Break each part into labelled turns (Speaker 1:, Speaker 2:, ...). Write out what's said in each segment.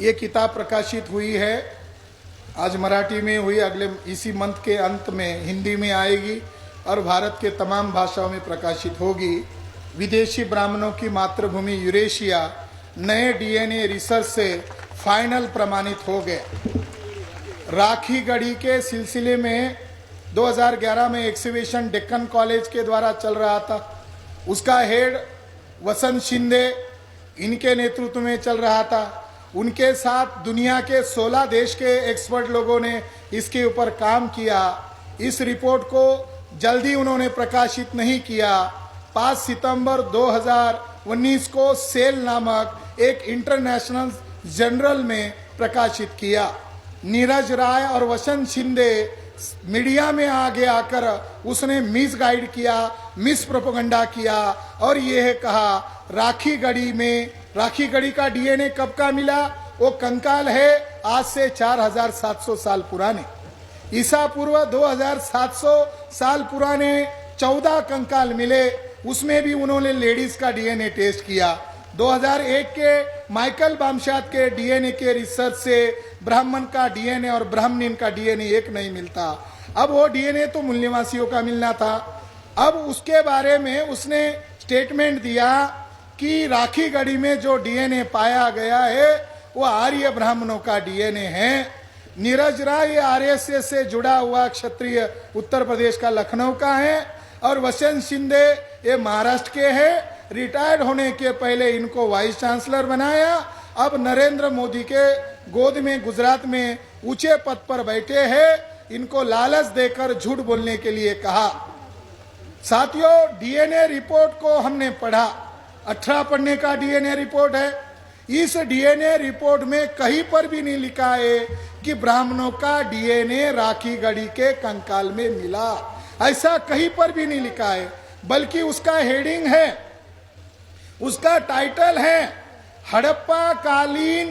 Speaker 1: ये किताब प्रकाशित हुई है, आज मराठी में हुई, अगले इसी मंथ के अंत में हिंदी में आएगी और भारत के तमाम भाषाओं में प्रकाशित होगी। विदेशी ब्राह्मणों की मातृभूमि यूरेशिया नए डीएनए रिसर्च से फाइनल प्रमाणित हो गए। राखी गढ़ी के सिलसिले में 2011 में एक्सिबिशन डेक्कन कॉलेज के द्वारा चल रहा था। उसका हेड वसंत शिंदे इनके नेतृत्व में चल रहा था। उनके साथ दुनिया के 16 देश के एक्सपर्ट लोगों ने इसके ऊपर काम किया। इस रिपोर्ट को जल्दी उन्होंने प्रकाशित नहीं किया। 5 सितंबर 2019 को सेल नामक एक इंटरनेशनल जर्नल में प्रकाशित किया। नीरज राय और वसंत शिंदे मीडिया में आगे आकर उसने मिस गाइड किया, मिस प्रोपेगेंडा किया और यह कहा राखी गढ़ी का डीएनए कब का मिला? वो कंकाल है आज से 4700 साल पुराने, ईसा पूर्व 2700 साल पुराने 14 कंकाल मिले। उसमें भी उन्होंने लेडीज का डीएनए टेस्ट किया। 2001 के माइकल बामशाद के डीएनए के रिसर्च से ब्राह्मण का डीएनए और ब्राह्मणीन का डीएनए एक नहीं मिलता। अब वो डीएनए तो मूल्यवासियों का मिलना था। अब उसके बारे में उसने स्टेटमेंट दिया कि राखी गढ़ी में जो डीएनए पाया गया है वो आर्य ब्राह्मणों का डीएनए है। नीरज राय आरएसएस से जुड़ा हुआ क्षत्रिय उत्तर प्रदेश का लखनऊ का है और वसंत शिंदे ये महाराष्ट्र के हैं। रिटायर्ड होने के पहले इनको वाइस चांसलर बनाया। अब नरेंद्र मोदी के गोद में गुजरात में ऊंचे पद पर बैठे हैं। इनको लालच देकर झूठ बोलने के लिए कहा। साथियों, डीएनए रिपोर्ट को हमने पढ़ा, 18 पढ़ने का डीएनए रिपोर्ट है। इस डीएनए रिपोर्ट में कहीं पर भी नहीं लिखा है कि ब्राह्मणों का डीएनए राखी गढ़ी के कंकाल में मिला। ऐसा कहीं पर भी नहीं लिखा है, बल्कि उसका हेडिंग है, उसका टाइटल है हड़प्पा कालीन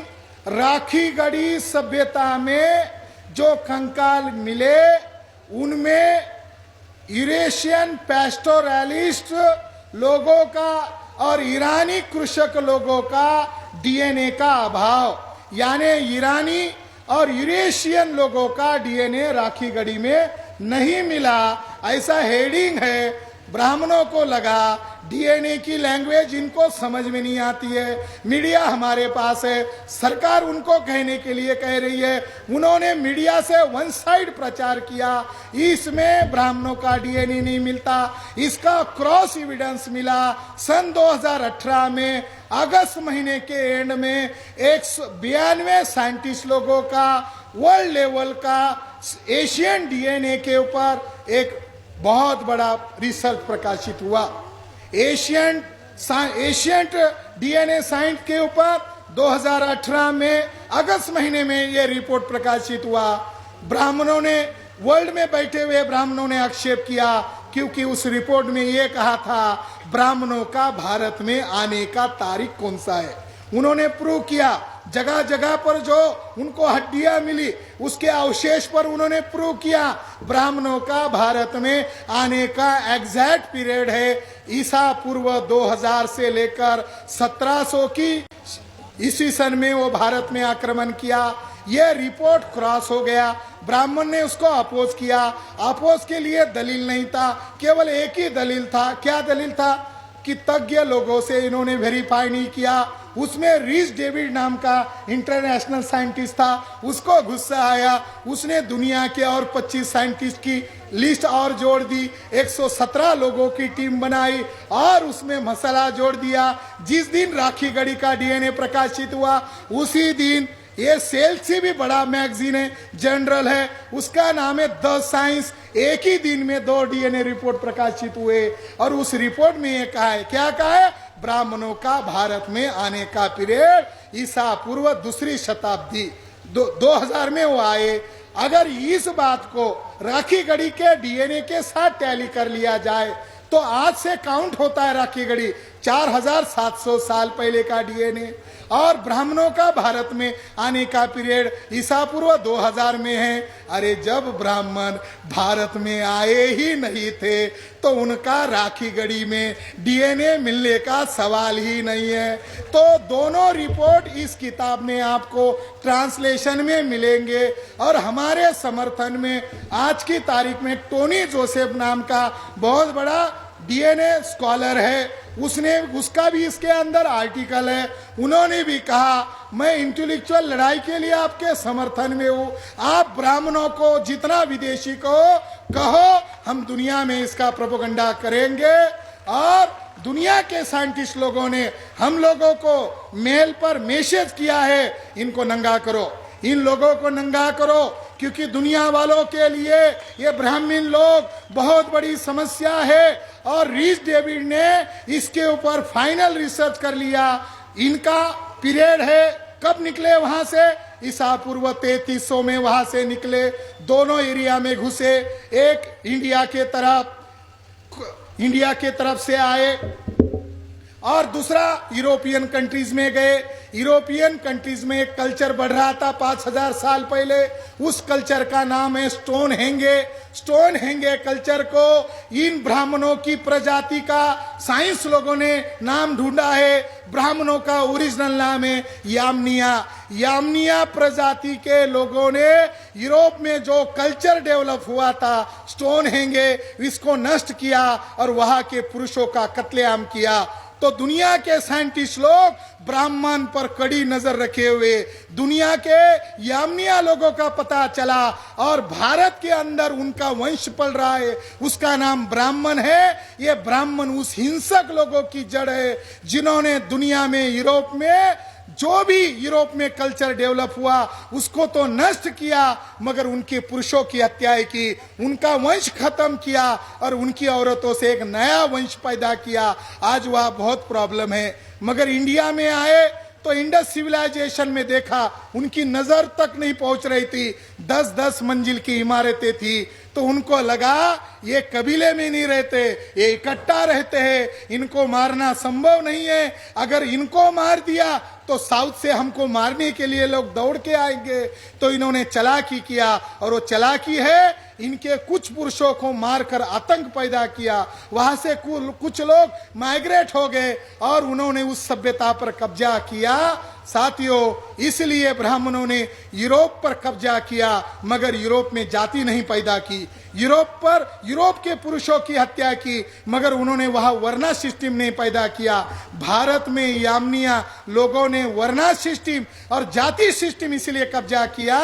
Speaker 1: राखी गढ़ी सभ्यता में जो कंकाल मिले उनमें यूरेशियन पैस्टोरलिस्ट लोगों का और ईरानी कृषक लोगों का डीएनए का अभाव, यानी ईरानी और यूरेशियन लोगों का डीएनए राखी गढ़ी में नहीं मिला। ऐसा हेडिंग है। ब्राह्मणों को लगा डीएनए की लैंग्वेज इनको समझ में नहीं आती है। मीडिया हमारे पास है, सरकार उनको कहने के लिए कह रही है। उन्होंने मीडिया से वन साइड प्रचार किया, इसमें ब्राह्मणों का डीएनए नहीं मिलता। इसका क्रॉस एविडेंस मिला सन 2018 में अगस्त महीने के एंड में 192 साइंटिस्ट लोगों का वर्ल्ड लेवल का एशियन डीएनए के ऊपर एक बहुत बड़ा रिसर्च प्रकाशित हुआ। एशियंट डीएनए साइंस के ऊपर 2018 में अगस्त महीने में यह रिपोर्ट प्रकाशित हुआ। ब्राह्मणों ने, वर्ल्ड में बैठे हुए ब्राह्मणों ने आक्षेप किया, क्योंकि उस रिपोर्ट में यह कहा था ब्राह्मणों का भारत में आने का तारीख कौन सा है। उन्होंने प्रूव किया, जगह जगह पर जो उनको हड्डियां मिली उसके अवशेष पर उन्होंने प्रूव किया ब्राह्मणों का भारत में आने का एग्जैक्ट पीरियड है ईसा पूर्व 2000 से लेकर 1700 की ईस्वी सन में वो भारत में आक्रमण किया। यह रिपोर्ट क्रॉस हो गया। ब्राह्मण ने उसको अपोज किया। अपोज के लिए दलील नहीं था, केवल एक ही दलील था। क्या दलील था? कि तज्ञ लोगों से इन्होंने वेरीफाई नहीं किया। उसमें रीस डेविड नाम का इंटरनेशनल साइंटिस्ट था, उसको गुस्सा आया। उसने दुनिया के और 25 साइंटिस्ट की लिस्ट और जोड़ दी, 117 लोगों की टीम बनाई और उसमें मसला जोड़ दिया। जिस दिन राखी गढ़ी का डीएनए प्रकाशित हुआ उसी दिन ये सेल से भी बड़ा मैगजीन है, जर्नल है, उसका नाम है द साइंस। एक ही दिन में 2 डीएनए रिपोर्ट प्रकाशित हुए और उस रिपोर्ट में ये कहा है, क्या कहा है? ब्राह्मणों का भारत में आने का पीरियड ईसा पूर्व 2री शताब्दी 2000 में वो आए। अगर इस बात को राखी गढ़ी के डीएनए के साथ टैली कर लिया जाए तो आज से काउंट होता है राखी गढ़ी 4700 साल पहले का डीएनए, और ब्राह्मणों का भारत में आने का पीरियड ईसा पूर्व 2000 में है। अरे जब ब्राह्मण भारत में आए ही नहीं थे तो उनका राखी गढ़ी में डीएनए मिलने का सवाल ही नहीं है। तो दोनों रिपोर्ट इस किताब में आपको ट्रांसलेशन में मिलेंगे। और हमारे समर्थन में आज की तारीख में टोनी जोसेफ नाम का बहुत बड़ा डीएनए स्कॉलर है, उसका भी इसके अंदर आर्टिकल है। उन्होंने भी कहा मैं इंटेलेक्चुअल लड़ाई के लिए आपके समर्थन में हूं, आप ब्राह्मणों को जितना विदेशी को कहो, हम दुनिया में इसका प्रोपेगेंडा करेंगे। और दुनिया के साइंटिस्ट लोगों ने हम लोगों को मेल पर मैसेज किया है, इनको नंगा करो, इन लोगों को नंगा करो, क्योंकि दुनिया वालों के लिए ये ब्राह्मण लोग बहुत बड़ी समस्या है। और रीस डेविड ने इसके ऊपर फाइनल रिसर्च कर लिया। इनका पीरियड है, कब निकले वहां से, ईसा पूर्व 3300 में वहां से निकले, दोनों एरिया में घुसे, एक इंडिया के तरफ से आए और दूसरा यूरोपियन कंट्रीज में गए। यूरोपियन कंट्रीज में एक कल्चर बढ़ रहा था 5000 साल पहले, उस कल्चर का नाम है स्टोन हेंगे। स्टोन हेंगे कल्चर को इन ब्राह्मणों की प्रजाति का साइंस लोगों ने नाम ढूंढा है। ब्राह्मणों का ओरिजिनल नाम है यामनिया। यामनिया प्रजाति के लोगों ने यूरोप में जो कल्चर डेवलप हुआ था स्टोन हेंगे, इसको नष्ट किया और वहां के पुरुषों का कत्लेआम किया। तो दुनिया के साइंटिस्ट लोग ब्राह्मण पर कड़ी नजर रखे हुए दुनिया के यामनिया लोगों का पता चला और भारत के अंदर उनका वंश पल रहा है, उसका नाम ब्राह्मण है। ये ब्राह्मण उस हिंसक लोगों की जड़ है जिन्होंने दुनिया में यूरोप में जो भी यूरोप में कल्चर डेवलप हुआ उसको तो नष्ट किया, मगर उनके पुरुषों की हत्याएं की, उनका वंश खत्म किया और उनकी औरतों से एक नया वंश पैदा किया। आज वह बहुत प्रॉब्लम है। मगर इंडिया में आए तो इंडस सिविलाइजेशन में देखा उनकी नजर तक नहीं पहुंच रही थी, 10-10 मंजिल की इमारतें थी। तो उनको लगा ये कबीले में नहीं रहते, ये इकट्ठा रहते हैं, इनको मारना संभव नहीं है। अगर इनको मार दिया तो साउथ से हमको मारने के लिए लोग दौड़ के आएंगे। तो इन्होंने चालाकी किया और वो चालाकी है इनके कुछ पुरुषों को मारकर आतंक पैदा किया। वहां से कुछ लोग माइग्रेट हो गए और उन्होंने उस सभ्यता पर कब्जा किया। साथियों, इसलिए ब्राह्मणों ने यूरोप पर कब्जा किया, मगर यूरोप में जाति नहीं पैदा की। यूरोप के पुरुषों की हत्या की, मगर उन्होंने वहां वर्ना सिस्टम नहीं पैदा किया। भारत में यामनिया लोगों ने वर्ना सिस्टम और जाति सिस्टम इसलिए कब्जा किया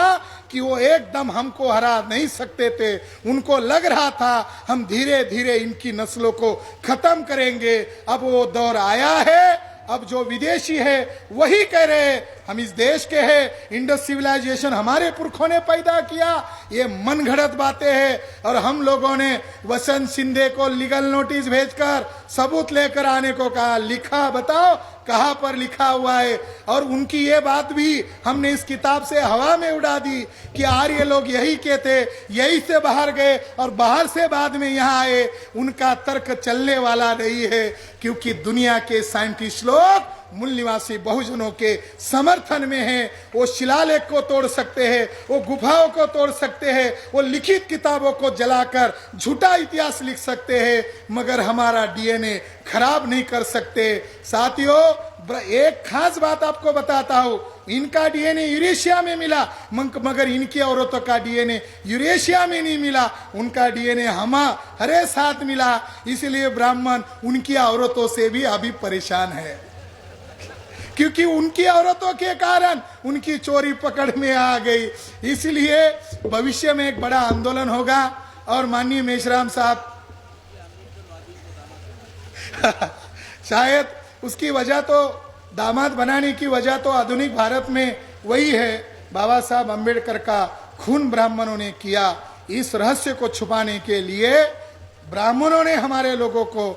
Speaker 1: कि वो एकदम हमको हरा नहीं सकते थे। उनको लग रहा था हम धीरे धीरे इनकी नस्लों को खत्म करेंगे। अब वो दौर आया है। अब जो विदेशी है वही कह रहे हैं हम इस देश के हैं, इंडस सिविलाइजेशन हमारे पुरखों ने पैदा किया। ये मनगढ़ंत बातें हैं। और हम लोगों ने वसंत शिंदे को लीगल नोटिस भेजकर सबूत लेकर आने को कहा, लिखा बताओ कहां पर लिखा हुआ है। और उनकी ये बात भी हमने इस किताब से हवा में उड़ा दी कि आर्य लोग यही कहते, यही से बाहर गए और बाहर से बाद में यहाँ आए। उनका तर्क चलने वाला नहीं है, क्योंकि दुनिया के साइंटिस्ट लोग मूल निवासी बहुजनों के समर्थन में हैं। वो शिलालेख को तोड़ सकते हैं, वो गुफाओं को तोड़ सकते हैं, वो लिखित किताबों को जलाकर झूठा इतिहास लिख सकते हैं, मगर हमारा डीएनए खराब नहीं कर सकते। साथियों, एक खास बात आपको बताता हूं, इनका डीएनए यूरेशिया में मिला, मगर इनकी औरतों का डीएनए यूरेशिया में नहीं मिला, उनका डीएनए हमारे साथ मिला। इसलिए ब्राह्मण उनकी औरतों से भी अभी परेशान है, क्योंकि उनकी औरतों के कारण उनकी चोरी पकड़ में आ गई। इसलिए भविष्य में एक बड़ा आंदोलन होगा। और माननीय मेश्राम साहब शायद उसकी वजह तो दामाद बनाने की वजह तो आधुनिक भारत में वही है, बाबा साहब अम्बेडकर का खून ब्राह्मणों ने किया। इस रहस्य को छुपाने के लिए ब्राह्मणों ने हमारे लोगों को,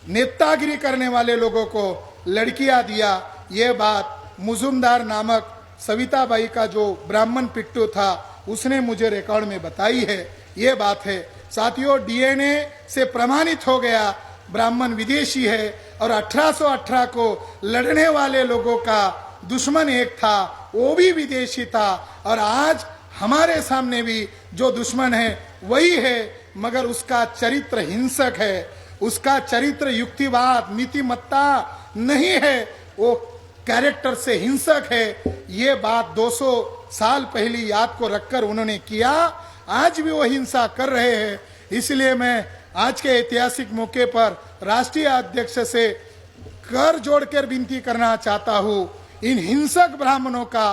Speaker 1: नेतागिरी करने वाले लोगों को लड़कियां दिया। ये बात मुजुमदार नामक सविताबाई का जो ब्राह्मण पिट्टू था उसने मुझे रिकॉर्ड में बताई है। ये बात है साथियों, डीएनए से प्रमाणित हो गया ब्राह्मण विदेशी है। और 1818 को लड़ने वाले लोगों का दुश्मन एक था, वो भी विदेशी था। और आज हमारे सामने भी जो दुश्मन है वही है, मगर उसका चरित्र हिंसक है, उसका चरित्र युक्तिवाद नीतिमत्ता नहीं है, वो कैरेक्टर से हिंसक है। ये बात 200 साल पहली याद को रखकर उन्होंने किया, आज भी वो हिंसा कर रहे हैं। इसलिए मैं आज के ऐतिहासिक मौके पर राष्ट्रीय अध्यक्ष से कर जोड़कर विनती करना चाहता हूँ, इन हिंसक ब्राह्मणों का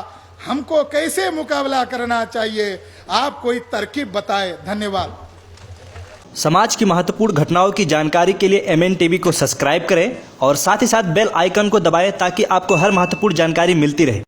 Speaker 1: हमको कैसे मुकाबला करना चाहिए, आप कोई तरकीब बताएं। धन्यवाद।
Speaker 2: समाज की महत्वपूर्ण घटनाओं की जानकारी के लिए MN टीवी को सब्सक्राइब करें और साथ ही साथ बेल आइकन को दबाएं ताकि आपको हर महत्वपूर्ण जानकारी मिलती रहे।